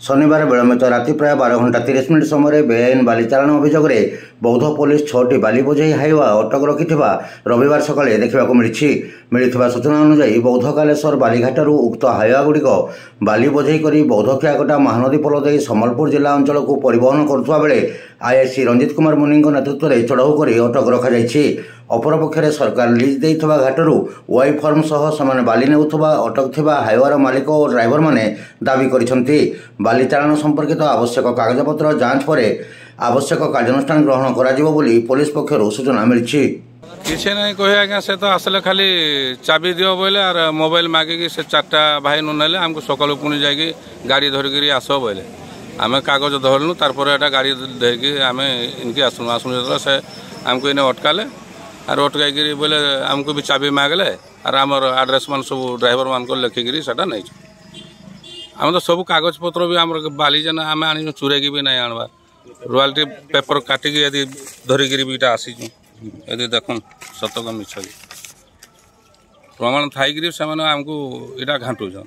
शनिवार विलंबित राति प्राय 12 घंटा 30 मिनिट समय बेआईन बाली चालाण अभियोग में बौद्ध पुलिस 6टी बाली बोझई हाइवा अटक रखि रविवार सकाଳେ देखा मिलता सूचना अनुसार बौद्ध कालेश्वर बालीघाटर उक्त हाइवा गुड़िक बाली बोझई कर बौद्ध क्यागटा महानदी पोल दे सम्बलपुर जिला अंचल को परिवहन करुवा बेले आईआईसी रंजित कुमार मुनि नेतृत्व में चढ़ाऊ कर अटक रखा अपरपक्षे सरकार लिज देइथबा घाटरू वाई फर्म सह समान बाली नेउथबा अटक थिबा हाइवार मालिक और ड्राइवर माने दाबी करिसंती। बाली चालाण संपर्कित आवश्यक कागजपत्र जांच पर आवश्यक कार्यानुष्ठान ग्रहण कराजिबो बोली पुलिस पक्षरु सूचना मिलिछि। किसी नहीं कहे आज्ञा से तो आसले खाली चाबी दियो बोले और मोबाइल मागिकी से 4टा भाई नेले आमको सकालू पुणी जाकि गाड़ी धरिकी आस बोले आम कागज धरलु तार एटा गाड़ी धरिकी आम इनके आसनु आसनु जो से आमको इन्हें अटकाले और अटकाई बोले आमको भी चाबी मागले और आमर आड्रेस मान सब ड्राइवर मान को लिखिकी साटा नहीं आम तो सब कागज पत्र भी आम बाली जेना आम आनी चुरेकी भी नहीं आणवा रॉयल्टी पेपर काटिकी यदि धरिकी भी आसी यदि देख सतक मिछ प्रमाण थी से आमको यहाँ घाटुन।